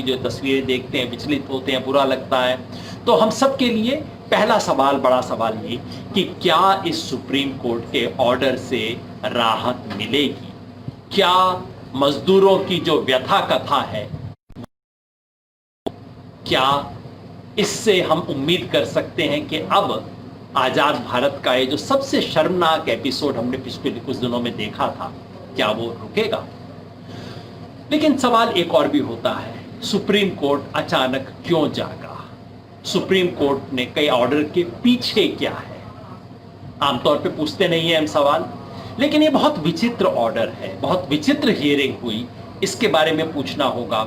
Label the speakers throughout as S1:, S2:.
S1: की जो तस्वीरें देखते हैं विचलित होते हैं, बुरा लगता है। तो हम सब के लिए पहला सवाल, बड़ा सवाल ये कि क्या इस सुप्रीम कोर्ट के ऑर्डर से राहत मिलेगी? क्या मजदूरों की जो व्यथा कथा है, क्या इससे हम उम्मीद कर सकते हैं कि अब आजाद भारत का ये जो सबसे शर्मनाक एपिसोड हमने पिछले कुछ दिनों में देखा था, क्या वो रुकेगा? लेकिन सवाल एक और भी होता है, सुप्रीम कोर्ट अचानक क्यों जागा? सुप्रीम कोर्ट ने कई ऑर्डर के पीछे क्या है? आमतौर पे पूछते नहीं है हम सवाल, लेकिन ये बहुत विचित्र ऑर्डर है, बहुत विचित्र हियरिंग हुई। इसके बारे में पूछना होगा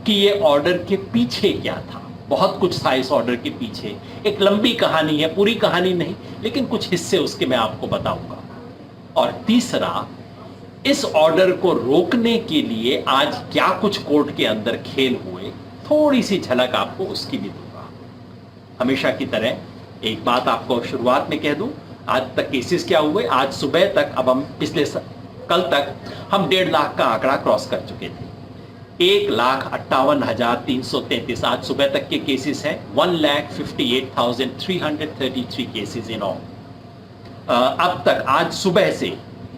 S1: कि ये ऑर्डर के पीछे क्या था। बहुत कुछ था इस ऑर्डर के पीछे, एक लंबी कहानी है, पूरी कहानी नहीं, लेकिन कुछ हिस्से उसके मैं आपको बताऊंगा। और तीसरा, इस ऑर्डर को रोकने के लिए आज क्या कुछ कोर्ट के अंदर खेल हुए, थोड़ी सी झलक आपको उसकी भी दूंगा। हमेशा की तरह एक बात आपको शुरुआत में कह दूं, आज तक केसेस क्या हुए? आज सुबह तक, अब हम कल तक हम 1.5 लाख का आंकड़ा क्रॉस कर चुके थे। 1,58,333 आज सुबह तक के केसेस हैं। 1,58,333 केसेस इन ऑल। अब तक आज सुबह से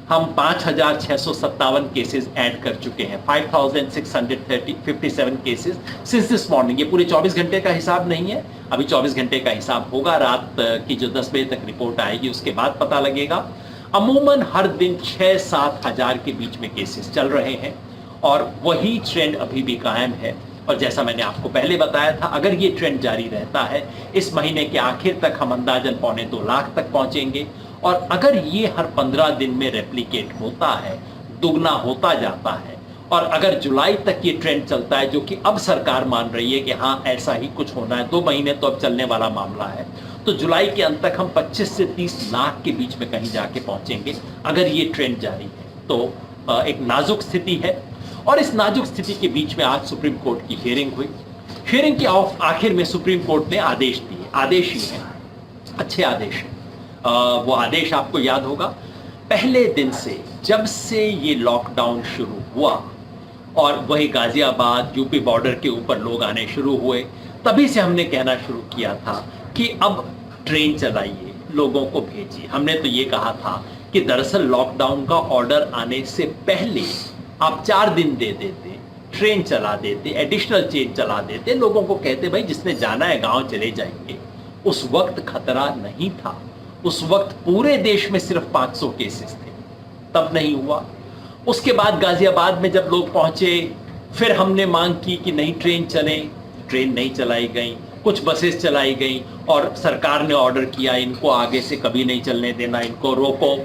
S1: हम 5,657 केसेस ऐड कर चुके हैं। 5,657 केसेस सिंस दिस मॉर्निंग। ये पूरे 24 घंटे का हिसाब नहीं है, अभी 24 घंटे का हिसाब होगा। रात की जो 10 बजे तक रिपोर्ट आएगी उसके बाद पता लगेगा। अमूमन हर दिन 6-7 हजार के बीच में केसेस चल रहे हैं और वही ट्रेंड अभी भी कायम है। और जैसा मैंने आपको पहले बताया था, अगर ये ट्रेंड जारी रहता है, इस महीने के आखिर तक हम अंदाजन 1.25 लाख तक पहुंचेंगे। और अगर ये हर 15 दिन में रेप्लिकेट होता है, दुगना होता जाता है, और अगर जुलाई तक ये ट्रेंड चलता है, जो कि अब सरकार मान रही है कि हाँ ऐसा ही कुछ होना है, 2 महीने तो अब चलने वाला मामला है, तो जुलाई के अंत तक हम 25 से 30 लाख के बीच में कहीं जाके पहुंचेंगे अगर ये ट्रेंड जारी है। तो एक नाजुक स्थिति है। और इस नाजुक स्थिति के बीच में आज सुप्रीम कोर्ट की हियरिंग हुई। हियरिंग के आखिर में सुप्रीम कोर्ट ने आदेश दिए। आदेश ही है, अच्छे आदेश हैं। वो आदेश आपको याद होगा, पहले दिन से, जब से ये लॉकडाउन शुरू हुआ और वही गाजियाबाद यूपी बॉर्डर के ऊपर लोग आने शुरू हुए, तभी से हमने कहना शुरू किया था कि अब ट्रेन चलाइए, लोगों को भेजिए। हमने तो ये कहा था कि दरअसल लॉकडाउन का ऑर्डर आने से पहले आप 4 दिन दे देते, ट्रेन चला देते, एडिशनल ट्रेन चला देते, लोगों को कहते भाई जिसने जाना है गांव चले जाइए। उस वक्त खतरा नहीं था, उस वक्त पूरे देश में सिर्फ 500 केसेस थे, तब नहीं हुआ। उसके बाद गाजियाबाद में जब लोग पहुंचे, फिर हमने मांग की कि नहीं ट्रेन चले, ट्रेन नहीं चलाई गई, कुछ बसेस चलाई गई और सरकार ने ऑर्डर किया इनको आगे से कभी नहीं चलने देना, इनको रोको,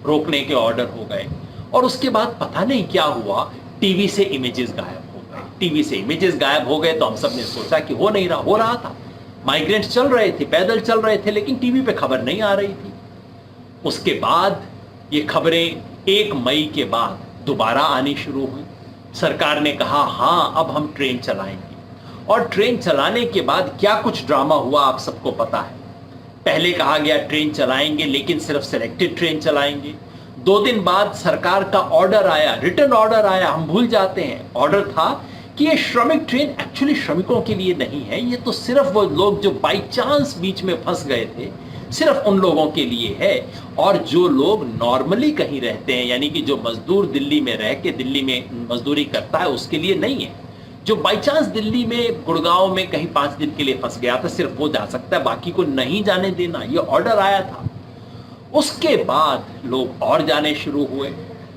S1: रोकने के ऑर्डर हो गए। और उसके बाद पता नहीं क्या हुआ, टीवी से इमेजेस गायब हो गए। टीवी से इमेजेस गायब हो गए तो हम सब ने सोचा कि हो नहीं रहा, हो रहा था, माइग्रेंट्स चल रहे थे, पैदल चल रहे थे, लेकिन टीवी पे खबर नहीं आ रही थी। उसके बाद ये खबरें 1 मई के बाद दोबारा आनी शुरू हुई। सरकार ने कहा हाँ अब हम ट्रेन चलाएंगे। और ट्रेन चलाने के बाद क्या कुछ ड्रामा हुआ आप सबको पता है। पहले कहा गया ट्रेन चलाएंगे लेकिन सिर्फ सिलेक्टेड ट्रेन चलाएंगे। 2 दिन बाद सरकार का ऑर्डर आया, रिटर्न ऑर्डर आया, हम भूल जाते हैं। ऑर्डर था कि ये श्रमिक ट्रेन एक्चुअली श्रमिकों के लिए नहीं है, ये तो सिर्फ वो लोग जो बाई चांस बीच में फंस गए थे, सिर्फ उन लोगों के लिए है। और जो लोग नॉर्मली कहीं रहते हैं, यानी कि जो मजदूर दिल्ली में रह के दिल्ली में मजदूरी करता है, उसके लिए नहीं है। जो बाई चांस दिल्ली में, गुड़गांव में कहीं 5 दिन के लिए फंस गया था, सिर्फ वो जा सकता है, बाकी को नहीं जाने देना, ये ऑर्डर आया था। उसके बाद लोग और जाने शुरू हुए।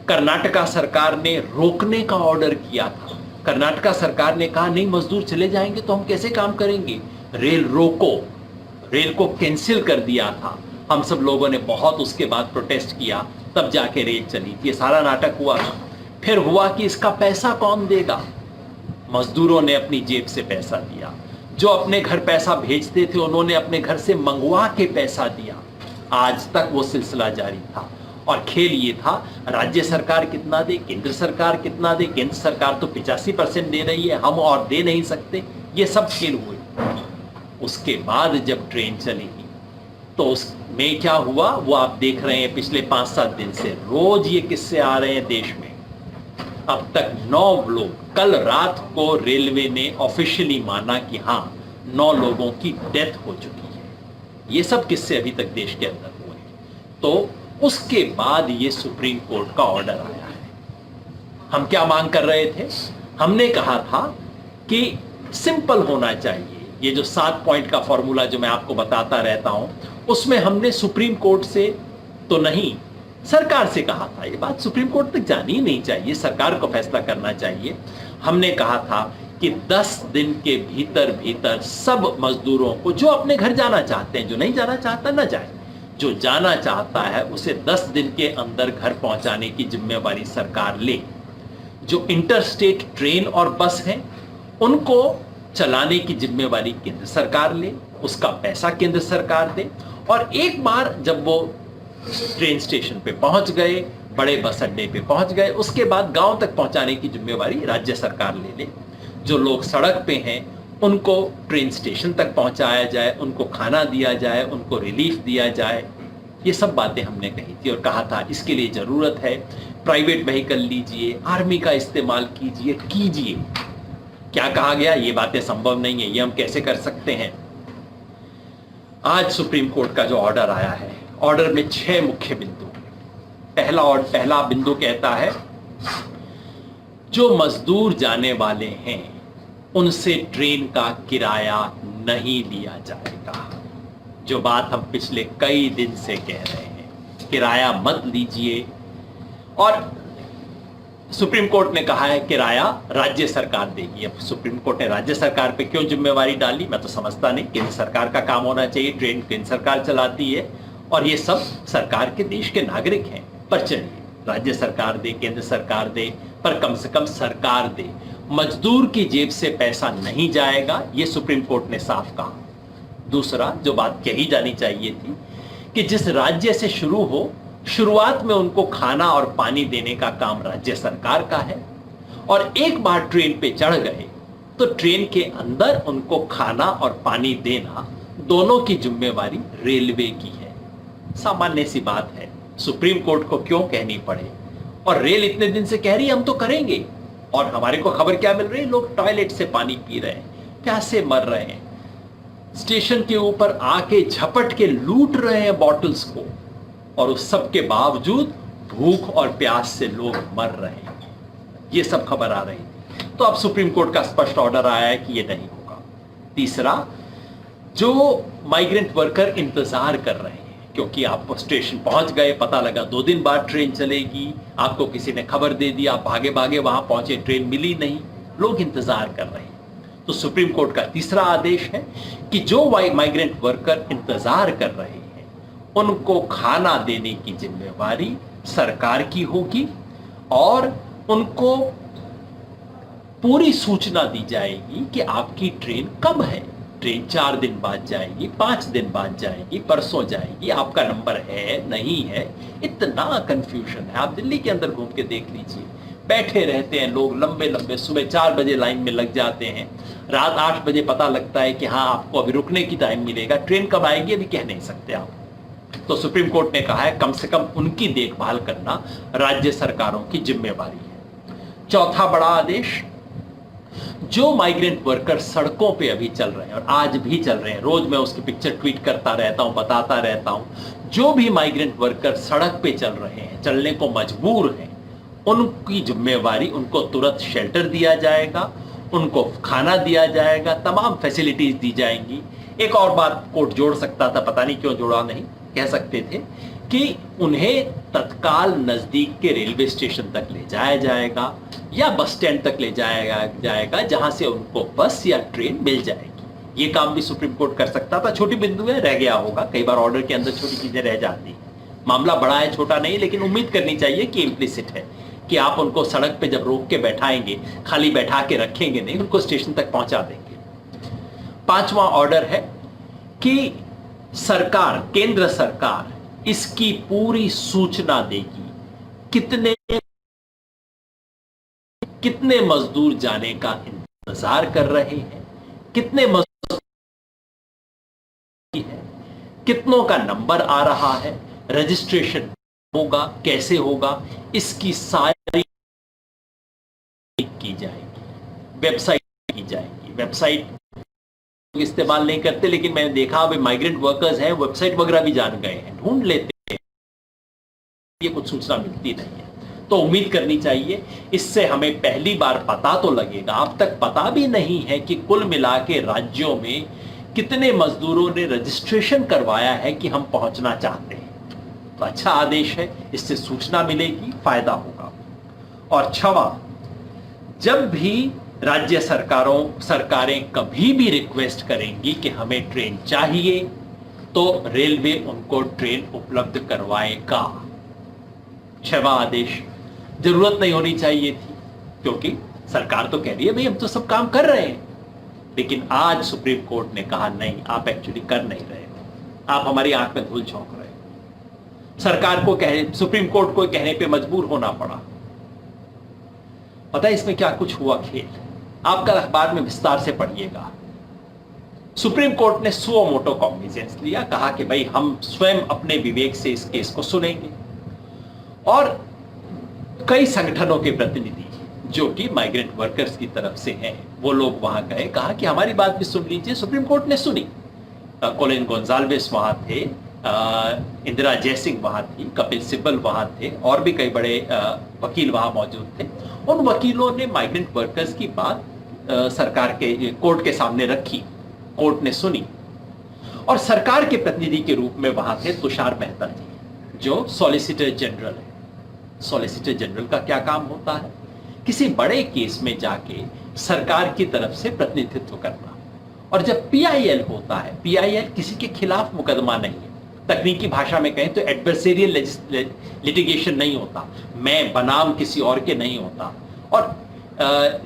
S1: कर्नाटका सरकार ने रोकने का ऑर्डर किया था। कर्नाटका सरकार ने कहा नहीं मजदूर चले जाएंगे तो हम कैसे काम करेंगे, रेल रोको, रेल को कैंसिल कर दिया था। हम सब लोगों ने बहुत उसके बाद प्रोटेस्ट किया, तब जाके रेल चली थी। ये सारा नाटक हुआ था। फिर हुआ कि इसका पैसा कौन देगा, मजदूरों ने अपनी जेब से पैसा दिया। जो अपने घर पैसा भेजते थे उन्होंने अपने घर से मंगवा के पैसा दिया। आज तक वो सिलसिला जारी था। और खेल ये था, राज्य सरकार कितना दे, केंद्र सरकार कितना दे। केंद्र सरकार तो 85% दे रही है, हम और दे नहीं सकते। ये सब खेल हुए। उसके बाद जब ट्रेन चली तो उसमें क्या हुआ वो आप देख रहे हैं। पिछले 5-7 दिन से रोज ये किस्से आ रहे हैं देश में। अब तक 9 लोग, कल रात को रेलवे ने ऑफिशियली माना कि हाँ 9 लोगों की डेथ हो चुकी है। ये सब किस्से अभी तक देश के अंदर हुए हैं। तो उसके बाद ये सुप्रीम कोर्ट का ऑर्डर आया है। हम क्या मांग कर रहे थे? हमने कहा था कि सिंपल होना चाहिए। ये जो 7 पॉइंट का फॉर्मूला जो मैं आपको बताता रहता हूं, उसमें हमने सुप्रीम कोर्ट से तो नहीं, सरकार से कहा था ये बात सुप्रीम कोर्ट तक जानी ही नहीं चाहिए, सरकार को फैसला करना चाहिए। हमने कहा था कि 10 दिन के भीतर भीतर सब मजदूरों को, जो अपने घर जाना चाहते हैं, जो नहीं जाना चाहता ना जाए, जो जाना चाहता है उसे 10 दिन के अंदर घर पहुंचाने की जिम्मेवारी सरकार ले। जो इंटरस्टेट ट्रेन और बस हैं उनको चलाने की जिम्मेवारी केंद्र सरकार ले, उसका पैसा केंद्र सरकार दे। और एक बार जब वो ट्रेन स्टेशन पे पहुंच गए, बड़े बस अड्डे पे पहुंच गए, उसके बाद गांव तक पहुंचाने की जिम्मेवारी राज्य सरकार ले ले। जो लोग सड़क पे हैं उनको ट्रेन स्टेशन तक पहुंचाया जाए, उनको खाना दिया जाए, उनको रिलीफ दिया जाए। ये सब बातें हमने कही थी और कहा था इसके लिए जरूरत है प्राइवेट व्हीकल लीजिए, आर्मी का इस्तेमाल कीजिए। क्या कहा गया? ये बातें संभव नहीं है, ये हम कैसे कर सकते हैं। आज सुप्रीम कोर्ट का जो ऑर्डर आया है, ऑर्डर में 6 मुख्य बिंदु। पहला बिंदु कहता है जो मजदूर जाने वाले हैं उनसे ट्रेन का किराया नहीं लिया जाएगा। जो बात हम पिछले कई दिन से कह रहे हैं, किराया मत लीजिए। और सुप्रीम कोर्ट ने कहा है किराया राज्य सरकार देगी। अब सुप्रीम कोर्ट ने राज्य सरकार पे क्यों जिम्मेवारी डाली, मैं तो समझता नहीं। केंद्र सरकार का काम होना चाहिए, ट्रेन केंद्र सरकार चलाती है और ये सब सरकार के देश के नागरिक हैं। पर चलिए, राज्य सरकार दे, केंद्र सरकार दे, पर कम से कम सरकार दे। मजदूर की जेब से पैसा नहीं जाएगा, ये सुप्रीम कोर्ट ने साफ कहा। दूसरा जो बात कही जानी चाहिए थी कि जिस राज्य से शुरू हो, शुरुआत में उनको खाना और पानी देने का काम राज्य सरकार का है, और एक बार ट्रेन पे चढ़ गए तो ट्रेन के अंदर उनको खाना और पानी देना दोनों की जिम्मेवारी रेलवे की है। सामान्य सी बात है, सुप्रीम कोर्ट को क्यों कहनी पड़े। और रेल इतने दिन से कह रही है हम तो करेंगे, और हमारे को खबर क्या मिल रही है, लोग टॉयलेट से पानी पी रहे हैं, प्यासे मर रहे हैं, स्टेशन के ऊपर आके झपट के लूट रहे हैं बॉटल्स को, और उस सब के बावजूद भूख और प्यास से लोग मर रहे हैं। ये सब खबर आ रही थी। तो अब सुप्रीम कोर्ट का स्पष्ट ऑर्डर आया है कि ये नहीं होगा। तीसरा, जो माइग्रेंट वर्कर इंतजार कर रहे हैं, क्योंकि आप स्टेशन पहुंच गए, पता लगा 2 दिन बाद ट्रेन चलेगी, आपको किसी ने खबर दे दी, आप भागे भागे वहां पहुंचे, ट्रेन मिली नहीं, लोग इंतजार कर रहे हैं। तो सुप्रीम कोर्ट का तीसरा आदेश है कि जो माइग्रेंट वर्कर इंतजार कर रहे हैं उनको खाना देने की जिम्मेवारी सरकार की होगी, और उनको पूरी सूचना दी जाएगी कि आपकी ट्रेन कब है। ट्रेन 4 दिन बाद जाएगी, 5 दिन बाद जाएगी, परसों जाएगी, आपका नंबर है नहीं है। इतना कंफ्यूजन है, आप दिल्ली के अंदर घूम के देख लीजिए। बैठे रहते हैं लोग लंबे लंबे, सुबह 4 बजे लाइन में लग जाते हैं, रात 8 बजे पता लगता है कि हाँ आपको अभी रुकने की टाइम मिलेगा, ट्रेन कब आएगी अभी कह नहीं सकते आप। तो सुप्रीम कोर्ट ने कहा है कम से कम उनकी देखभाल करना राज्य सरकारों की जिम्मेवारी है। चौथा बड़ा आदेश, जो माइग्रेंट वर्कर सड़कों पे अभी चल रहे हैं और आज भी चल रहे हैं, रोज मैं उसकी पिक्चर ट्वीट करता रहता हूं, बताता रहता हूं, जो भी माइग्रेंट वर्कर सड़क पे चल रहे हैं, चलने को मजबूर हैं, उनकी जिम्मेवारी, उनको तुरंत शेल्टर दिया जाएगा, उनको खाना दिया जाएगा, तमाम फैसिलिटीज दी जाएंगी। एक और बात कोर्ट जोड़ सकता था, पता नहीं क्यों जोड़ा नहीं, कह सकते थे कि उन्हें तत्काल नजदीक के रेलवे स्टेशन तक ले जाया जाएगा या बस स्टैंड तक ले जाएगा जहां से उनको बस या ट्रेन मिल जाएगी। ये काम भी सुप्रीम कोर्ट कर सकता था। छोटी बिंदु है, रह गया होगा, कई बार ऑर्डर के अंदर छोटी चीजें रह जाती हैं। मामला बड़ा है, छोटा नहीं, लेकिन उम्मीद करनी चाहिए कि इम्प्लिसिट है कि आप उनको सड़क पे जब रोक के बैठाएंगे, खाली बैठा के रखेंगे नहीं, उनको स्टेशन तक पहुंचा देंगे। 5वां ऑर्डर है कि सरकार, केंद्र सरकार इसकी पूरी सूचना देगी कितने मजदूर जाने का इंतजार कर रहे हैं, कितने मजदूर है, कितनों का नंबर आ रहा है, रजिस्ट्रेशन होगा कैसे होगा, इसकी सारी वेबसाइट की जाएगी। वेबसाइट इस्तेमाल नहीं करते, लेकिन मैंने देखा अभी माइग्रेंट वर्कर्स हैं, वेबसाइट वगैरह भी जान गए हैं, ढूंढ लेते हैं, ये कुछ सूचना मिलती नहीं है। तो उम्मीद करनी चाहिए, इससे हमें पहली बार पता तो लगेगा। अब तक पता भी नहीं है कि कुल मिला के राज्यों में कितने मजदूरों ने रजिस्ट्रेशन करवाया है कि हम पहुंचना चाहते हैं। तो अच्छा आदेश है, इससे सूचना मिलेगी, फायदा होगा। और छवा, जब भी राज्य सरकारें कभी भी रिक्वेस्ट करेंगी कि हमें ट्रेन चाहिए, तो रेलवे उनको ट्रेन उपलब्ध करवाएगा। छवा आदेश, जरूरत नहीं होनी चाहिए थी, क्योंकि सरकार तो कह रही है भाई हम तो सब काम कर रहे हैं, लेकिन आज सुप्रीम कोर्ट ने कहा नहीं, आप एक्चुअली कर नहीं रहे हो, आप हमारी आंख में धूल झोंक रहे हो। सरकार को सुप्रीम कोर्ट को कहने पे मजबूर होना पड़ा। पता है इसमें क्या कुछ हुआ खेल, आप कल अखबार में विस्तार से पढ़िएगा। सुप्रीम कोर्ट ने सुओ मोटो कॉग्निजेंस लिया, कहा कि भाई हम स्वयं अपने विवेक से इस केस को सुनेंगे। और कई संगठनों के प्रतिनिधि जो कि माइग्रेंट वर्कर्स की तरफ से हैं, वो लोग वहां गए, कहा कि हमारी बात भी सुन लीजिए। सुप्रीम कोर्ट ने सुनी। कोलिन गोंजाल्वेस वहां थे, इंदिरा जयसिंह वहां थी, कपिल सिब्बल वहां थे, और भी कई बड़े वकील वहां मौजूद थे। उन वकीलों ने माइग्रेंट वर्कर्स की बात सरकार के कोर्ट के सामने रखी, कोर्ट ने सुनी। और सरकार के प्रतिनिधि के रूप में वहां थे तुषार मेहता जी, जो सॉलिसिटर जनरल है। सॉलिसिटर जनरल का क्या काम होता है? किसी बड़े केस में जाके सरकार की तरफ से प्रतिनिधित्व करना। और जब पीआईएल होता है, पीआईएल किसी के खिलाफ मुकदमा नहीं है, तकनीकी भाषा में कहें तो एडवर्सेरियल लिटिगेशन नहीं होता, मैं बनाम किसी और के नहीं होता। और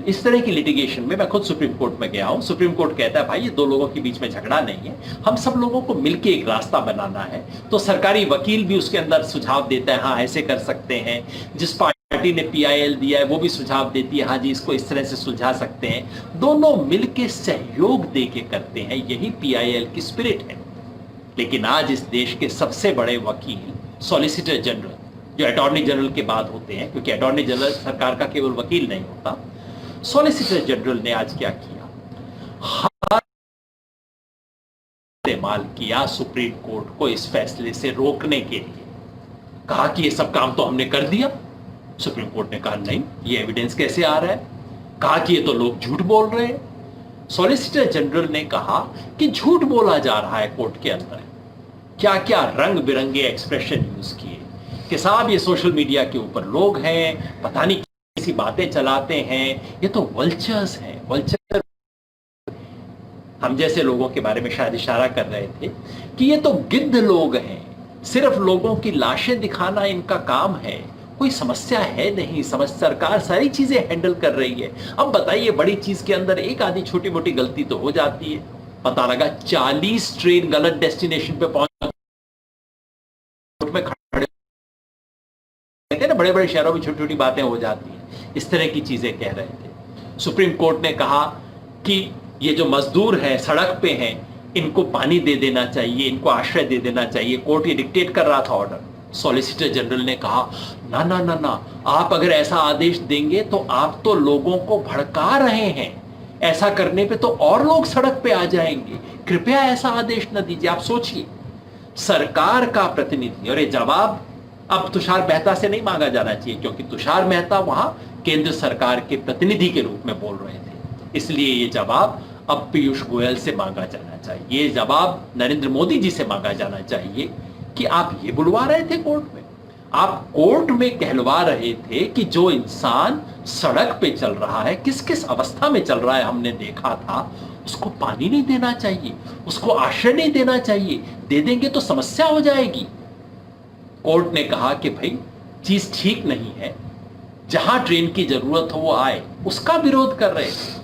S1: इस तरह की लिटिगेशन में मैं खुद सुप्रीम कोर्ट में गया हूं। सुप्रीम कोर्ट कहता है भाई ये दो लोगों के बीच में झगड़ा नहीं है, हम सब लोगों को मिलकर एक रास्ता बनाना है। तो सरकारी वकील भी उसके अंदर सुझाव देता है, हाँ ऐसे कर सकते हैं। जिस पार्टी ने पीआईएल दिया है वो भी सुझाव देती है, हाँ जी इसको इस तरह से सुलझा सकते हैं। दोनों मिलकर सहयोग दे के करते हैं, यही पीआईएल की स्पिरिट है। लेकिन आज इस देश के सबसे बड़े वकील सॉलिसिटर जनरल, जो अटॉर्नी जनरल के बाद होते हैं, क्योंकि अटॉर्नी जनरल सरकार का केवल वकील नहीं होता, सॉलिसिटर जनरल ने आज क्या किया, हर इस्तेमाल किया सुप्रीम कोर्ट को इस फैसले से रोकने के लिए। कहा कि ये सब काम तो हमने कर दिया। सुप्रीम कोर्ट ने कहा नहीं, ये एविडेंस कैसे आ रहा है? कहा कि ये तो लोग झूठ बोल रहे हैं। सॉलिसिटर जनरल ने कहा कि झूठ बोला जा रहा है कोर्ट के अंदर। क्या क्या रंग बिरंगे एक्सप्रेशन यूज किए कि साहब ये सोशल मीडिया के ऊपर लोग हैं, पता नहीं कैसी बातें चलाते हैं, ये तो वल्चर्स हैं। वल्चर हम जैसे लोगों के बारे में शायद इशारा कर रहे थे कि ये तो गिद्ध लोग हैं, सिर्फ लोगों की लाशें दिखाना इनका काम है, कोई समस्या है नहीं, सरकार सारी चीजें हैंडल कर रही है। अब बताइए बड़ी चीज के अंदर एक आधी छोटी मोटी गलती तो हो जाती है। पता लगा 40 ट्रेन गलत डेस्टिनेशन पे पहुंच में खड़े ना, बड़े बड़े शहरों में छोटी छोटी बातें हो जाती हैं। इस तरह की चीजें कह रहे थे। सुप्रीम कोर्ट ने कहा कि ये जो मजदूर हैं सड़क पे हैं, इनको पानी दे देना चाहिए, इनको आश्रय दे देना चाहिए। कोर्ट ये डिक्टेट कर रहा था ऑर्डर। सॉलिसिटर जनरल ने कहा ना ना ना ना, आप अगर ऐसा आदेश देंगे तो आप तो लोगों को भड़का रहे हैं, ऐसा करने पे तो और लोग सड़क पे आ जाएंगे, कृपया ऐसा आदेश न दीजिए। आप सोचिए, सरकार का प्रतिनिधि, और ये जवाब अब तुषार मेहता से नहीं मांगा जाना चाहिए, क्योंकि तुषार मेहता वहां केंद्र सरकार के प्रतिनिधि के रूप में बोल रहे थे। इसलिए ये जवाब अब पीयूष गोयल से मांगा जाना चाहिए, ये जवाब नरेंद्र मोदी जी से मांगा जाना चाहिए कि आप ये बुलवा रहे थे कोर्ट में, आप कोर्ट में कहलवा रहे थे कि जो इंसान सड़क पे चल रहा है, किस किस अवस्था में चल रहा है हमने देखा था, उसको पानी नहीं देना चाहिए, उसको आश्रय नहीं देना चाहिए, दे देंगे तो समस्या हो जाएगी। कोर्ट ने कहा कि भाई चीज ठीक नहीं है, जहां ट्रेन की जरूरत हो वो आए, उसका विरोध कर रहे थे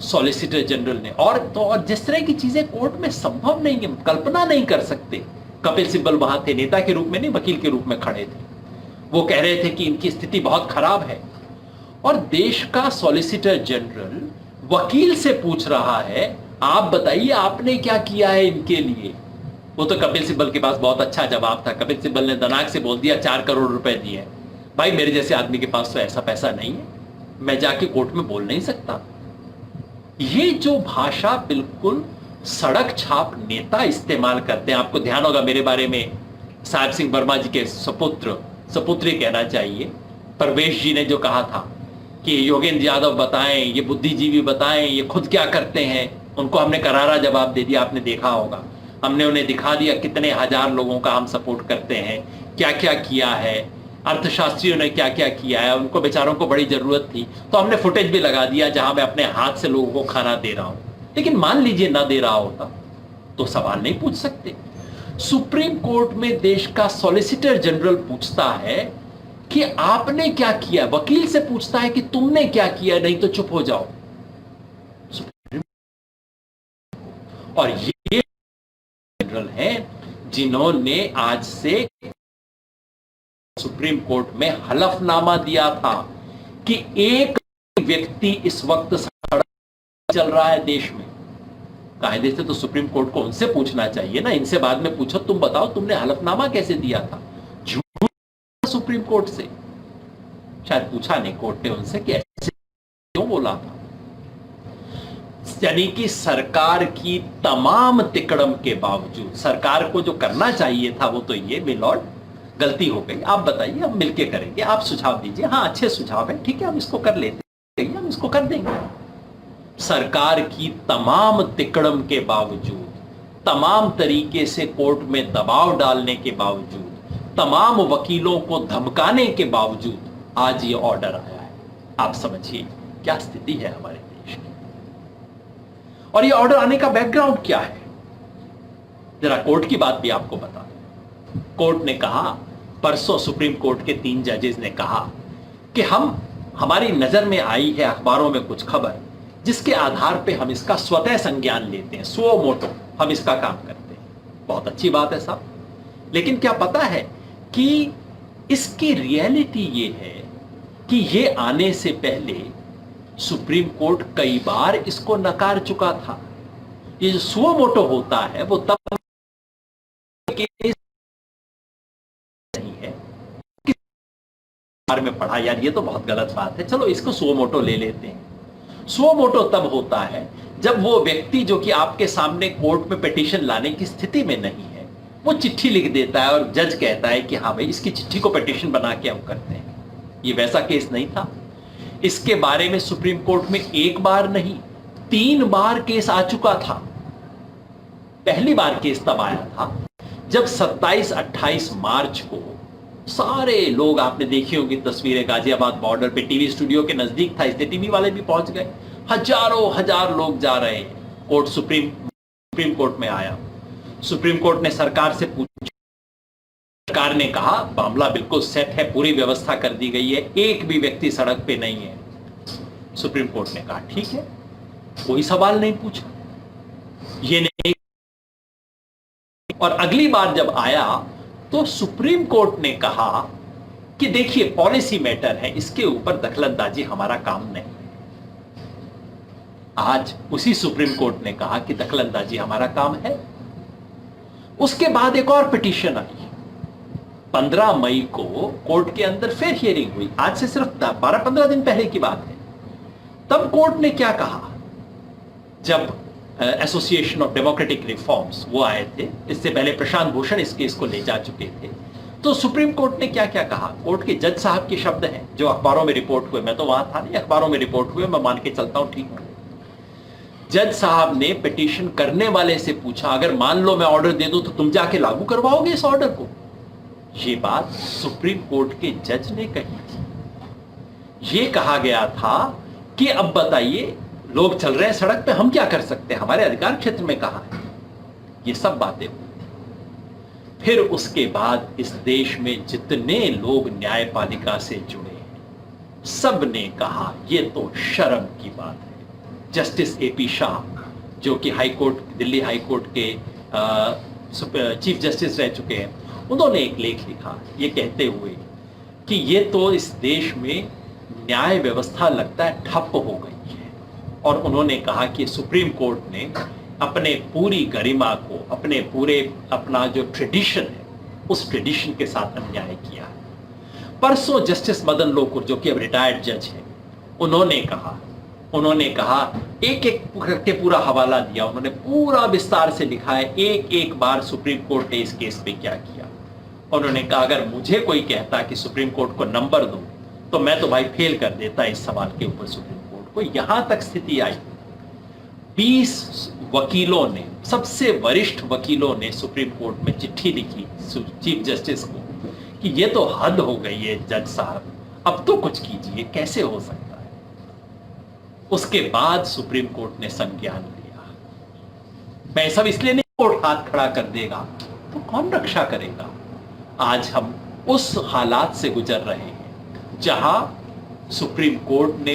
S1: सॉलिसिटर जनरल ने। और जिस तरह की चीजें कोर्ट में संभव नहीं है, कल्पना नहीं कर सकते। कपिल सिब्बल वहां थे, नेता के रूप में नहीं, वकील के रूप में खड़े थे। वो कह रहे थे कि इनकी स्थिति बहुत खराब है, और देश का सॉलिसिटर जनरल वकील से पूछ रहा है आप बताइए आपने क्या किया है इनके लिए। वो तो कपिल सिब्बल के पास बहुत अच्छा जवाब था। कपिल सिब्बल ने दनाक से बोल दिया 4 करोड़ रुपए दिए। भाई मेरे जैसे आदमी के पास तो ऐसा पैसा नहीं है, मैं जाके कोर्ट में बोल नहीं सकता। ये जो भाषा बिल्कुल सड़क छाप नेता इस्तेमाल करते हैं, आपको ध्यान होगा मेरे बारे में साहिब सिंह वर्मा जी के सपुत्री कहना चाहिए, परवेश जी ने जो कहा था कि योगेंद्र यादव बताएं, ये बुद्धिजीवी बताएं, ये खुद क्या करते हैं, उनको हमने करारा जवाब दे दिया। आपने देखा होगा, हमने उन्हें दिखा दिया कितने हजार लोगों का हम सपोर्ट करते हैं, क्या क्या किया है, अर्थशास्त्रियों ने क्या क्या किया है, उनको बेचारों को बड़ी जरूरत थी तो हमने फुटेज भी लगा दिया जहां मैं अपने हाथ से लोगों को खाना दे रहा हूं। लेकिन मान लीजिए ना दे रहा होता तो सवाल नहीं पूछ सकते। सुप्रीम कोर्ट में देश का सॉलिसिटर जनरल पूछता है कि आपने क्या किया, वकील से पूछता है कि तुमने क्या किया, नहीं तो चुप हो जाओ। और ये जनरल हैं जिन्होंने आज से सुप्रीम कोर्ट में हलफनामा दिया था कि एक व्यक्ति इस वक्त सड़क चल रहा है देश में। कायदे से तो सुप्रीम कोर्ट को उनसे पूछना चाहिए ना, इनसे बाद में पूछो तुम बताओ तुमने हलफनामा कैसे दिया था। झूठ सुप्रीम कोर्ट से, शायद पूछा नहीं कोर्ट ने उनसे कि ऐसे क्यों बोला था। यानी कि सरकार की तमाम तिकड़म के बावजूद सरकार को जो करना चाहिए था वो तो ये, मिलॉर्ड गलती हो गई, आप बताइए, हम मिलके करेंगे, आप सुझाव दीजिए, हाँ अच्छे सुझाव है, ठीक है हम इसको कर लेते हैं, हम इसको कर देंगे। सरकार की तमाम तिकड़म के बावजूद, तमाम तरीके से कोर्ट में दबाव डालने के बावजूद, तमाम वकीलों को धमकाने के बावजूद आज ये ऑर्डर आया है। आप समझिए क्या स्थिति है हमारे देश की। और ये ऑर्डर आने का बैकग्राउंड क्या है, जरा कोर्ट की बात भी आपको बता दें। कोर्ट ने कहा, परसों सुप्रीम कोर्ट के 3 जजेस ने कहा कि हमारी नजर में आई है अखबारों में कुछ खबर जिसके आधार पे हम इसका स्वतः संज्ञान लेते हैं, सुओ मोटो हम इसका काम करते हैं। बहुत अच्छी बात है साहब, लेकिन क्या पता है कि इसकी रियलिटी ये है कि ये आने से पहले सुप्रीम कोर्ट कई बार इसको नकार चुका था। ये जो सुओ मोटो होता है वो तब नहीं है कि बारे में पढ़ा यार ये तो बहुत गलत बात है, चलो इसको सुओ मोटो ले लेते हैं। सुओ मोटो तब होता है जब वो व्यक्ति जो कि आपके सामने कोर्ट में पिटीशन लाने की स्थिति में नहीं है, वो चिट्ठी लिख देता है और जज कहता है कि हाँ भाई इसकी चिट्ठी को पिटीशन बना के हम करते हैं। ये वैसा केस नहीं था। इसके बारे में सुप्रीम कोर्ट में एक बार नहीं 3 बार केस आ चुका था। पहली बार केस तब आया था जब 27-28 मार्च को सारे लोग, आपने देखी होगी तस्वीरें, गाजियाबाद बॉर्डर पे टीवी स्टूडियो के नजदीक था, इसलिए टीवी वाले भी पहुंच गए, हजारों हजार लोग जा रहे हैं। कोर्ट सुप्रीम कोर्ट में आया, सुप्रीम कोर्ट ने सरकार से पूछा, सरकार ने कहा मामला बिल्कुल सेट है, पूरी व्यवस्था कर दी गई है, एक भी व्यक्ति सड़क पे नहीं है। सुप्रीम कोर्ट ने कहा ठीक है, कोई सवाल नहीं पूछा, ये नहीं। और अगली बार जब आया तो सुप्रीम कोर्ट ने कहा कि देखिए पॉलिसी मैटर है, इसके ऊपर दखलंदाजी हमारा काम नहीं। आज उसी सुप्रीम कोर्ट ने कहा कि दखलंदाजी हमारा काम है। उसके बाद एक और पिटीशन आई, 15 मई को कोर्ट के अंदर फिर हियरिंग हुई, आज से सिर्फ 12-15 दिन पहले की बात है। तब कोर्ट ने क्या कहा, जब एसोसिएशन ऑफ डेमोक्रेटिक रिफॉर्म्स वो आए थे, इससे पहले प्रशांत भूषण इस केस को ले जा चुके थे, तो सुप्रीम कोर्ट ने क्या क्या कहा। कोर्ट के जज साहब के शब्द हैं जो अखबारों में रिपोर्ट हुए, मैं तो वहां था नहीं, अखबारों में रिपोर्ट हुए, मैं मान के चलता हूं ठीक है। जज साहब ने पिटीशन करने वाले से पूछा, अगर मान लो मैं ऑर्डर दे दूं तो तुम जाके लागू करवाओगे इस ऑर्डर को। ये बात सुप्रीम कोर्ट के जज ने कही थी। ये कहा गया था कि अब बताइए लोग चल रहे हैं सड़क पे, हम क्या कर सकते हैं, हमारे अधिकार क्षेत्र में कहां है। ये सब बातें हुई थी। फिर उसके बाद इस देश में जितने लोग न्यायपालिका से जुड़े हैं सब ने कहा ये तो शर्म की बात है। जस्टिस एपी शाह जो कि दिल्ली हाई कोर्ट के चीफ जस्टिस रह चुके हैं, उन्होंने एक लेख लिखा ये कहते हुए कि ये तो इस देश में न्याय व्यवस्था लगता है ठप हो गई है। और उन्होंने कहा कि सुप्रीम कोर्ट ने अपने पूरी गरिमा को, अपना जो ट्रेडिशन है उस ट्रेडिशन के साथ अन्याय किया है। परसों जस्टिस मदन लोकुर जो कि अब रिटायर्ड जज हैं, उन्होंने कहा उन्होंने कहा, एक एक करके पूरा हवाला दिया, उन्होंने पूरा विस्तार से लिखा है एक एक बार सुप्रीम कोर्ट ने इस केस पे क्या किया। उन्होंने कहा अगर मुझे कोई कहता कि सुप्रीम कोर्ट को नंबर दो तो मैं तो भाई फेल कर देता इस सवाल के ऊपर सुप्रीम कोर्ट को। यहां तक स्थिति आई, 20 वकीलों ने, सबसे वरिष्ठ वकीलों ने सुप्रीम कोर्ट में चिट्ठी लिखी चीफ जस्टिस को कि ये तो हद हो गई है जज साहब, अब तो कुछ कीजिए, कैसे हो सकता है। उसके बाद सुप्रीम कोर्ट ने संज्ञान लिया। मैं सब इसलिए नहीं, कोर्ट हाथ खड़ा कर देगा तो कौन रक्षा करेगा। आज हम उस हालात से गुजर रहे हैं जहां सुप्रीम कोर्ट ने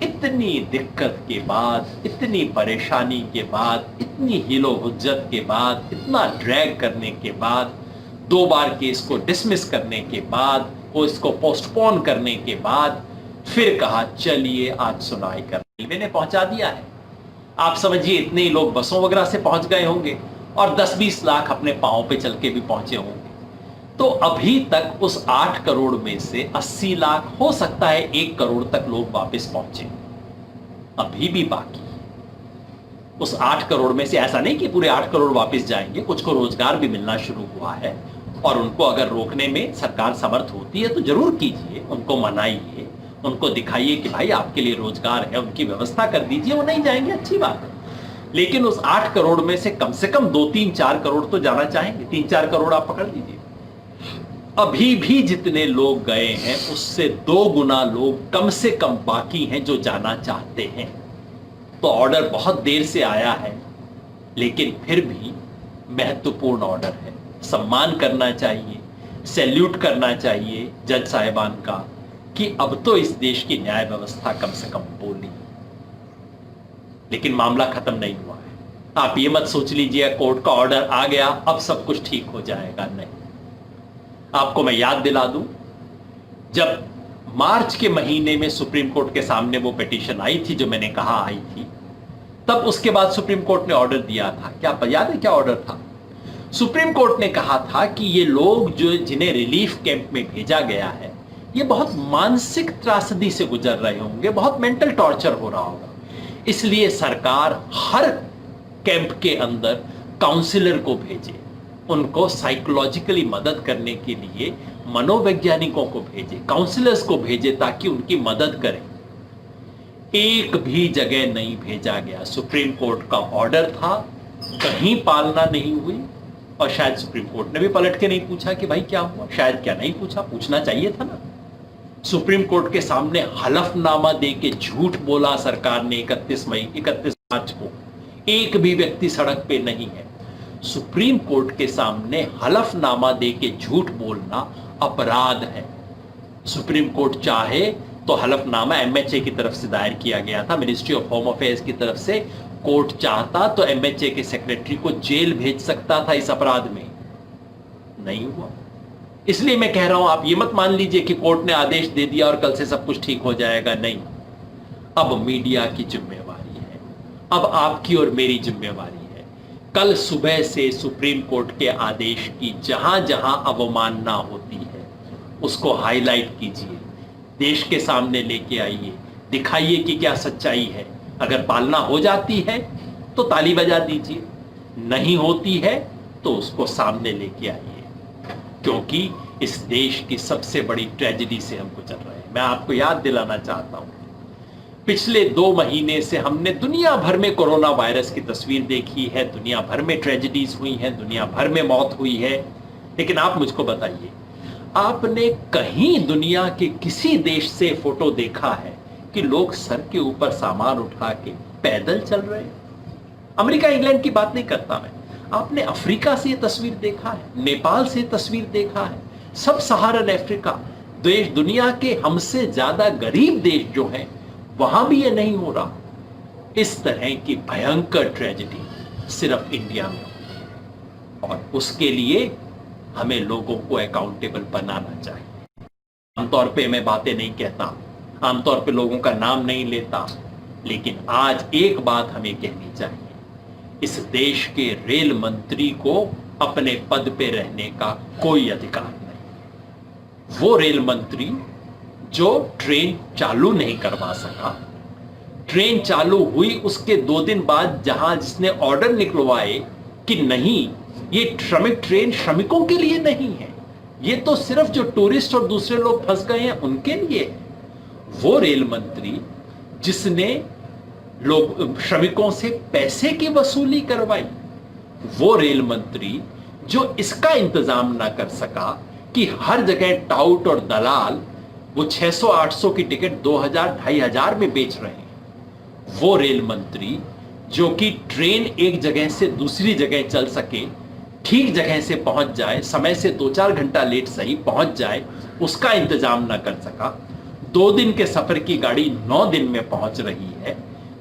S1: इतनी दिक्कत के बाद, इतनी परेशानी के बाद, इतनी हीलो हुज्जत के बाद, इतना ड्रैग करने के बाद, 2 बार केस को डिसमिस करने के बाद, वो इसको पोस्टपोन करने के बाद फिर कहा चलिए आज सुनवाई कर, रेलवे ने पहुंचा दिया है। आप समझिए इतने ही लोग बसों वगैरह से पहुंच गए होंगे और 10-20 लाख अपने पांव पे चल के भी पहुंचे होंगे। तो अभी तक उस 8 करोड़ में से 80 लाख, हो सकता है 1 करोड़ तक लोग वापस पहुंचे, अभी भी बाकी। उस 8 करोड़ में से ऐसा नहीं कि पूरे 8 करोड़ वापस जाएंगे, कुछ को रोजगार भी मिलना शुरू हुआ है और उनको अगर रोकने में सरकार समर्थ होती है तो जरूर कीजिए, उनको मनाइए, उनको दिखाइए कि भाई आपके लिए रोजगार है, उनकी व्यवस्था कर दीजिए। वो नहीं जाएंगे, अच्छी बात है, लेकिन उस 8 करोड़ में से कम 2-3-4 करोड़ तो जाना चाहेंगे। 3-4 करोड़ आप पकड़ लीजिए। अभी भी जितने लोग गए हैं उससे 2 गुना लोग कम से कम बाकी हैं जो जाना चाहते हैं। तो ऑर्डर बहुत देर से आया है, लेकिन फिर भी महत्वपूर्ण ऑर्डर है। सम्मान करना चाहिए, सैल्यूट करना चाहिए जज साहिबान का कि अब तो इस देश की न्याय व्यवस्था कम से कम बोली। लेकिन मामला खत्म नहीं हुआ है। आप ये मत सोच लीजिए कोर्ट का ऑर्डर आ गया अब सब कुछ ठीक हो जाएगा, नहीं। आपको मैं याद दिला दूं, जब मार्च के महीने में सुप्रीम कोर्ट के सामने वो पिटीशन आई थी जो मैंने कहा आई थी, तब उसके बाद सुप्रीम कोर्ट ने ऑर्डर दिया था। क्या याद है क्या ऑर्डर था? सुप्रीम कोर्ट ने कहा था कि ये लोग जो जिन्हें रिलीफ कैंप में भेजा गया है ये बहुत मानसिक त्रासदी से गुजर रहे होंगे, बहुत मेंटल टॉर्चर हो रहा होगा, इसलिए सरकार हर कैंप के अंदर काउंसलर को भेजे, उनको साइकोलॉजिकली मदद करने के लिए मनोवैज्ञानिकों को भेजे, काउंसलर्स को भेजे ताकि उनकी मदद करें। एक भी जगह नहीं भेजा गया। सुप्रीम कोर्ट का ऑर्डर था, कहीं पालना नहीं हुई और शायद सुप्रीम कोर्ट ने भी पलट के नहीं पूछा कि भाई क्या हुआ। शायद क्या नहीं पूछा, पूछना चाहिए था ना। सुप्रीम कोर्ट के सामने हलफनामा दे के झूठ बोला सरकार ने 31 मार्च को। एक भी व्यक्ति सड़क पे नहीं है। सुप्रीम कोर्ट के सामने हलफनामा दे के झूठ बोलना अपराध है। सुप्रीम कोर्ट चाहे तो हलफनामा एमएचए की तरफ से दायर किया गया था, मिनिस्ट्री ऑफ होम अफेयर्स की तरफ से। कोर्ट चाहता तो एमएचए के सेक्रेटरी को जेल भेज सकता था इस अपराध में, नहीं हुआ। इसलिए मैं कह रहा हूं, आप ये मत मान लीजिए कि कोर्ट ने आदेश दे दिया और कल से सब कुछ ठीक हो जाएगा, नहीं। अब मीडिया की जिम्मेवारी है, अब आपकी और मेरी जिम्मेवारी है। कल सुबह से सुप्रीम कोर्ट के आदेश की जहां जहां अवमानना होती है उसको हाईलाइट कीजिए, देश के सामने लेके आइए, दिखाइए कि क्या सच्चाई है। अगर पालना हो जाती है तो ताली बजा दीजिए, नहीं होती है तो उसको सामने लेके आइए, क्योंकि इस देश की सबसे बड़ी ट्रेजेडी से हम गुजर रहे हैं। मैं आपको याद दिलाना चाहता हूं, पिछले 2 महीने से हमने दुनिया भर में कोरोना वायरस की तस्वीर देखी है, दुनिया भर में ट्रेजेडीज हुई हैं, दुनिया भर में मौत हुई है। लेकिन आप मुझको बताइए, आपने कहीं दुनिया के किसी देश से फोटो देखा है कि लोग सर के ऊपर सामान उठा के पैदल चल रहे हैं? अमेरिका इंग्लैंड की बात नहीं करता मैं, आपने अफ्रीका से ये तस्वीर देखा है, नेपाल से तस्वीर देखा है, सब सहारन अफ्रीका देश, दुनिया के हमसे ज्यादा गरीब देश जो हैं वहां भी ये नहीं हो रहा। इस तरह की भयंकर ट्रेजेडी सिर्फ इंडिया में होती है और उसके लिए हमें लोगों को अकाउंटेबल बनाना चाहिए। आमतौर पे मैं बातें नहीं कहता, आमतौर पे लोगों का नाम नहीं लेता, लेकिन आज एक बात हमें कहनी चाहिए, इस देश के रेल मंत्री को अपने पद पे रहने का कोई अधिकार नहीं। वो रेल मंत्री जो ट्रेन चालू नहीं करवा सका, ट्रेन चालू हुई उसके 2 दिन बाद जहां जिसने ऑर्डर निकलवाए कि नहीं, ये श्रमिक ट्रेन श्रमिकों के लिए नहीं है, ये तो सिर्फ जो टूरिस्ट और दूसरे लोग फंस गए हैं उनके लिए है। वो रेल मंत्री जिसने लोग श्रमिकों से पैसे की वसूली करवाई, वो रेल मंत्री जो इसका इंतजाम ना कर सका कि हर जगह टाउट और दलाल वो 600-800 की टिकट 2000-2500 में बेच रहे हैं, वो रेल मंत्री जो कि ट्रेन एक जगह से दूसरी जगह चल सके, ठीक जगह से पहुंच जाए, समय से 2-4 घंटा लेट सही पहुंच जाए, उसका इंतजाम ना कर सका। 2 दिन के सफर की गाड़ी 9 दिन में पहुंच रही है,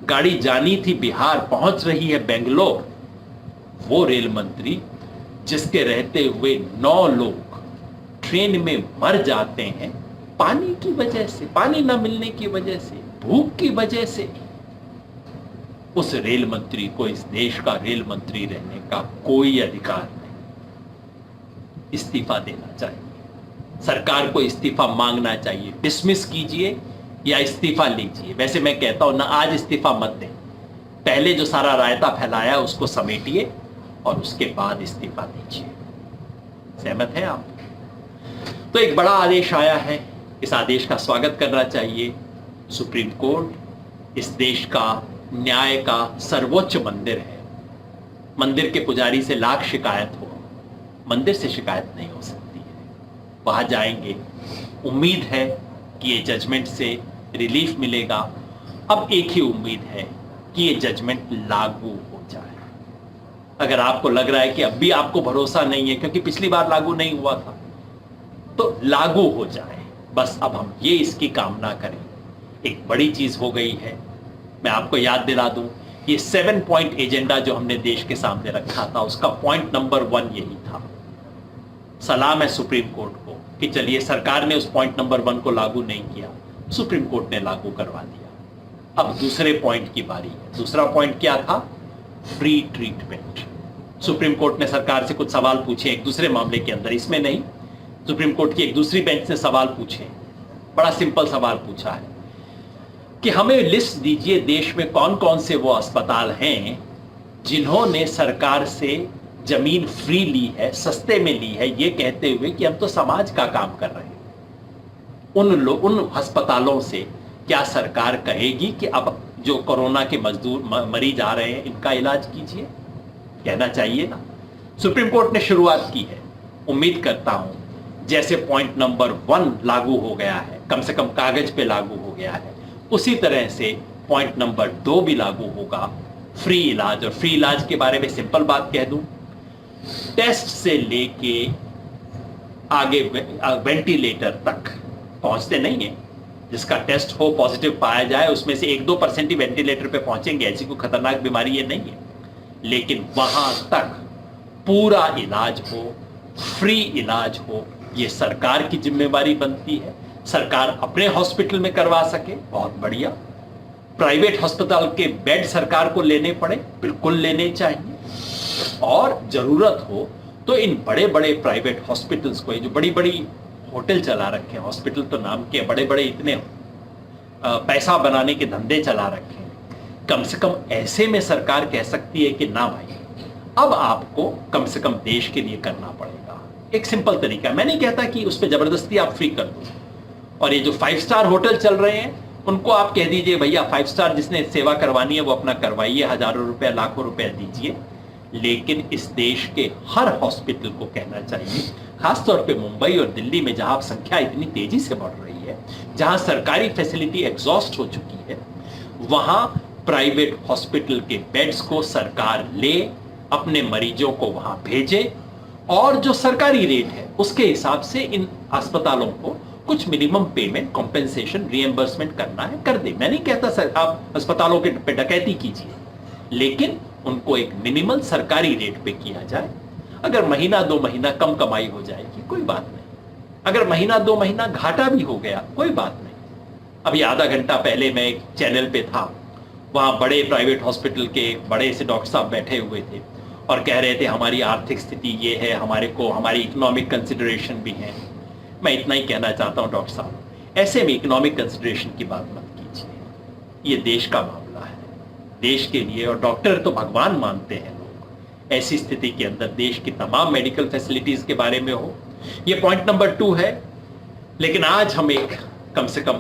S1: गाड़ी जानी थी बिहार, पहुंच रही है बेंगलोर। वो रेल मंत्री जिसके रहते हुए 9 लोग ट्रेन में मर जाते हैं पानी की वजह से, पानी न मिलने की वजह से, भूख की वजह से, उस रेल मंत्री को इस देश का रेल मंत्री रहने का कोई अधिकार नहीं। इस्तीफा देना चाहिए, सरकार को इस्तीफा मांगना चाहिए। डिसमिस कीजिए या इस्तीफा लीजिए। वैसे मैं कहता हूं ना, आज इस्तीफा मत दें, पहले जो सारा रायता फैलाया उसको समेटिए और उसके बाद इस्तीफा दीजिए। सहमत हैं आप? तो एक बड़ा आदेश आया है, इस आदेश का स्वागत करना चाहिए। सुप्रीम कोर्ट इस देश का न्याय का सर्वोच्च मंदिर है। मंदिर के पुजारी से लाख शिकायत हो, मंदिर से शिकायत नहीं हो सकती है। वहां जाएंगे, उम्मीद है कि ये जजमेंट से रिलीफ मिलेगा। अब एक ही उम्मीद है कि ये जजमेंट लागू हो जाए। अगर आपको लग रहा है कि अब भी आपको भरोसा नहीं है क्योंकि पिछली बार लागू नहीं हुआ था, तो लागू हो जाए। बस अब हम ये इसकी कामना करें। एक बड़ी चीज हो गई है, मैं आपको याद दिला दूं, ये 7 पॉइंट एजेंडा जो हमने देश के सामने रखा था, उसका पॉइंट नंबर 1 यही था। सलाम है सुप्रीम कोर्ट को कि चलिए, सरकार ने उस पॉइंट नंबर 1 को लागू नहीं किया, सुप्रीम कोर्ट ने लागू करवा दिया। अब दूसरे पॉइंट की बारी है। दूसरा पॉइंट क्या था? Free treatment. सुप्रीम कोर्ट ने सरकार से कुछ सवाल पूछे एक दूसरे मामले के अंदर, इसमें नहीं। सुप्रीम कोर्ट की एक दूसरी बेंच ने सवाल पूछे, बड़ा सिंपल सवाल पूछा है कि हमें लिस्ट दीजिए देश में कौन कौन से वो अस्पताल हैं जिन्होंने सरकार से जमीन फ्री ली है, सस्ते में ली है, ये कहते हुए कि हम तो समाज का काम कर रहे हैं। उन अस्पतालों से क्या सरकार कहेगी कि अब जो कोरोना के मजदूर मरीज आ रहे हैं इनका इलाज कीजिए? कहना चाहिए ना। सुप्रीम कोर्ट ने शुरुआत की है। उम्मीद करता हूं जैसे पॉइंट नंबर 1 लागू हो गया है, कम से कम कागज पे लागू हो गया है, उसी तरह से पॉइंट नंबर 2 भी लागू होगा, फ्री इलाज। और फ्री इलाज के बारे में सिंपल बात कह दूं, टेस्ट से लेके आगे वेंटिलेटर तक पहुंचते नहीं है। जिसका टेस्ट हो, पॉजिटिव पाया जाए, उसमें से 1-2% ही वेंटिलेटर पे पहुंचेंगे। ऐसी कोई खतरनाक बीमारी ये नहीं है, लेकिन वहां तक पूरा इलाज हो, फ्री इलाज हो, ये सरकार की जिम्मेवारी बनती है। सरकार अपने हॉस्पिटल में करवा सके, बहुत बढ़िया। प्राइवेट अस्पताल के बेड सरकार को लेने पड़े, बिल्कुल लेने चाहिए। और जरूरत हो तो इन बड़े बड़े प्राइवेट हॉस्पिटल्स को, जो बड़ी बड़ी होटल चला रखे हैं, हॉस्पिटल तो नाम के, बड़े बड़े इतने पैसा बनाने के धंधे चला रखे हैं, कम से कम ऐसे में सरकार कह सकती है कि ना भाई, अब आपको कम से कम देश के लिए करना पड़ेगा। एक सिंपल तरीका, मैं नहीं कहता कि उस पर जबरदस्ती आप फ्री कर दो। और ये जो 5 स्टार होटल चल रहे हैं उनको आप कह दीजिए भैया 5 स्टार जिसने सेवा करवानी है वो अपना करवाइए, हजारों रुपए लाखों रुपए दीजिए। लेकिन इस देश के हर हॉस्पिटल को कहना चाहिए, खासतौर पे मुंबई और दिल्ली में जहां संख्या इतनी तेजी से बढ़ रही है, जहां सरकारी फैसिलिटी एग्जॉस्ट हो चुकी है, वहां प्राइवेट हॉस्पिटल के बेड्स को सरकार ले, अपने मरीजों को वहां भेजे और जो सरकारी रेट है उसके हिसाब से इन अस्पतालों को कुछ मिनिमम पेमेंट, कॉम्पेंसेशन, रिएम्बर्समेंट करना है, कर दे। मैं नहीं कहता सर आप अस्पतालों के पे डकैती कीजिए, लेकिन उनको एक मिनिमल सरकारी रेट पे किया जाए। अगर महीना 2 महीना कम कमाई हो जाएगी कोई बात नहीं, अगर महीना 2 महीना घाटा भी हो गया कोई बात नहीं। अभी आधा घंटा पहले मैं एक चैनल पे था, वहां बड़े प्राइवेट हॉस्पिटल के बड़े से डॉक्टर साहब बैठे हुए थे और कह रहे थे हमारी आर्थिक स्थिति ये है, हमारी इकोनॉमिक कंसिडरेशन भी है। मैं इतना ही कहना चाहता हूं डॉक्टर साहब, ऐसे में इकोनॉमिक कंसिडरेशन की बात मत कीजिए। ये देश का मामला है, देश के लिए, और डॉक्टर तो भगवान मानते हैं लोग। ऐसी स्थिति के अंदर देश की तमाम मेडिकल फैसिलिटीज के बारे में हो, ये पॉइंट नंबर 2 है। लेकिन आज हम एक कम से कम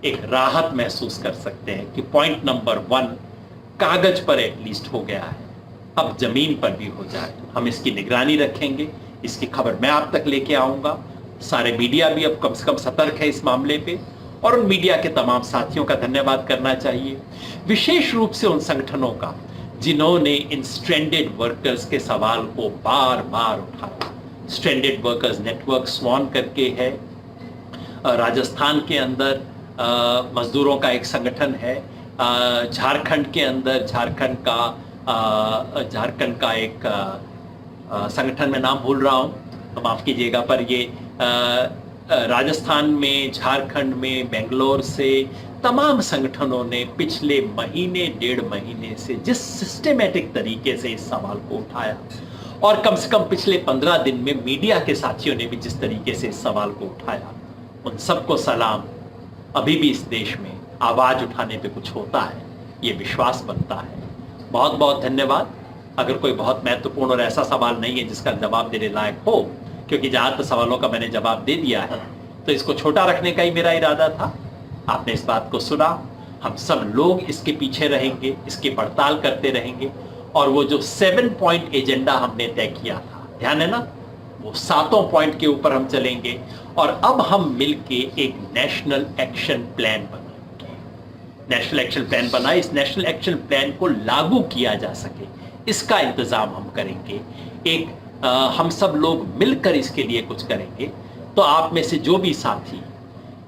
S1: एक राहत महसूस कर सकते हैं कि पॉइंट नंबर 1 कागज पर एटलीस्ट हो गया है, अब जमीन पर भी हो जाए। हम इसकी निगरानी रखेंगे, इसकी खबर मैं आप तक लेके आऊंगा। सारे मीडिया भी अब कम से कम सतर्क है इस मामले पे, और उन मीडिया के तमाम साथियों का धन्यवाद करना चाहिए, विशेष रूप से उन संगठनों का जिन्होंने इन स्ट्रैंडेड वर्कर्स के सवाल को बार बार उठाया। स्ट्रैंडेड वर्कर्स नेटवर्क स्वान करके है, राजस्थान के अंदर मजदूरों का एक संगठन है, झारखंड के अंदर झारखंड का एक संगठन में नाम भूल रहा हूँ तो माफ कीजिएगा, पर ये राजस्थान में, झारखंड में, बेंगलोर से तमाम संगठनों ने पिछले महीने 1.5 महीने से जिस सिस्टेमेटिक तरीके से इस सवाल को उठाया, और कम से कम पिछले 15 दिन में मीडिया के साथियों ने भी जिस तरीके से इस सवाल को उठाया, उन सबको सलाम। अभी भी इस देश में आवाज उठाने पे कुछ होता है, ये विश्वास बनता है। बहुत बहुत धन्यवाद। अगर कोई बहुत महत्वपूर्ण और ऐसा सवाल नहीं है जिसका जवाब देने लायक हो, क्योंकि ज़्यादातर सवालों का मैंने जवाब दे दिया है, तो इसको छोटा रखने का ही मेरा इरादा था। आपने इस बात को सुना, हम सब लोग इसके पीछे रहेंगे, इसकी पड़ताल करते रहेंगे, और वो जो 7 पॉइंट एजेंडा हमने तय किया था, ध्यान है ना, वो 7 पॉइंट के ऊपर हम चलेंगे, और अब हम मिलके एक नेशनल एक्शन प्लान बनाएंगे। नेशनल एक्शन प्लान बनाए, इस नेशनल एक्शन प्लान को लागू किया जा सके इसका इंतजाम हम करेंगे। एक हम सब लोग मिलकर इसके लिए कुछ करेंगे। तो आप में से जो भी साथी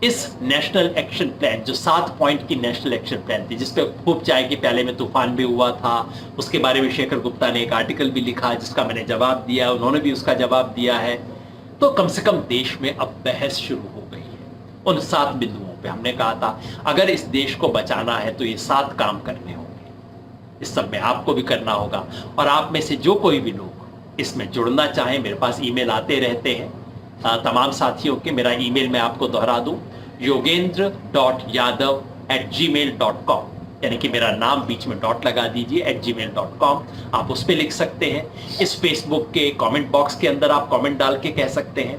S1: इस नेशनल एक्शन प्लान, जो 7 पॉइंट की नेशनल एक्शन प्लान थी, जिसपे खूब चाय के प्याले में तूफान भी हुआ था, उसके बारे में शेखर गुप्ता ने एक आर्टिकल भी लिखा जिसका मैंने जवाब दिया, उन्होंने भी उसका जवाब दिया है। तो कम से कम देश में अब बहस शुरू हो गई है उन 7 बिंदुओं पे। हमने कहा था अगर इस देश को बचाना है तो ये 7 काम करने होंगे, इस सब में आपको भी करना होगा। और आप में से जो कोई भी लोग इसमें जुड़ना चाहें, मेरे पास ईमेल आते रहते हैं तमाम साथियों के। मेरा ईमेल मैं आपको दोहरा दूं, yogendra.yadav@gmail.com, यानी कि मेरा नाम बीच में डॉट लगा दीजिए @gmail.com। आप उस पर लिख सकते हैं। इस फेसबुक के कमेंट बॉक्स के अंदर आप कमेंट डाल के कह सकते हैं।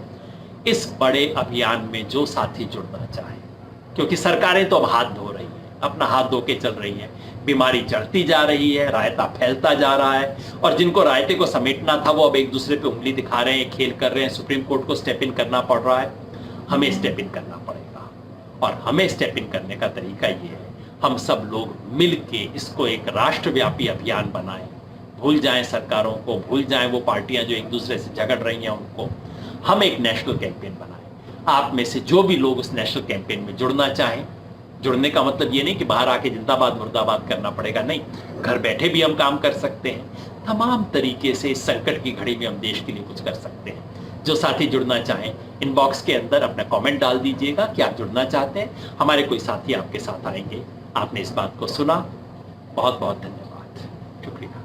S1: इस बड़े अभियान में जो साथी जुड़ना चाहे, क्योंकि सरकारें तो अब हाथ धो रही हैं, अपना हाथ धो के चल रही हैं, बीमारी चढ़ती जा रही है, रायता फैलता जा रहा है, और जिनको रायते को समेटना था वो अब एक दूसरे पे उंगली दिखा रहे हैं, खेल कर रहे हैं। सुप्रीम कोर्ट को स्टेप इन करना पड़ रहा है, हमें स्टेप इन करना पड़ेगा, और हमें स्टेप इन करने का तरीका ये है, हम सब लोग मिल के इसको एक राष्ट्रव्यापी अभियान बनाएं। भूल जाएं सरकारों को, भूल जाएं वो पार्टियां जो एक दूसरे से झगड़ रही हैं उनको। हम एक नेशनल कैंपेन बनाएं। आप में से जो भी लोग उस नेशनल कैंपेन में जुड़ना चाहें, जुड़ने का मतलब ये नहीं कि बाहर आके जिंदाबाद मुर्दाबाद करना पड़ेगा, नहीं, घर बैठे भी हम काम कर सकते हैं। तमाम तरीके से इस संकट की घड़ी में हम देश के लिए कुछ कर सकते हैं। जो साथी जुड़ना चाहें, इनबॉक्स के अंदर अपना कमेंट डाल दीजिएगा कि आप जुड़ना चाहते हैं। हमारे कोई साथी आपके साथ आएंगे। आपने इस बात को सुना, बहुत बहुत धन्यवाद, शुक्रिया।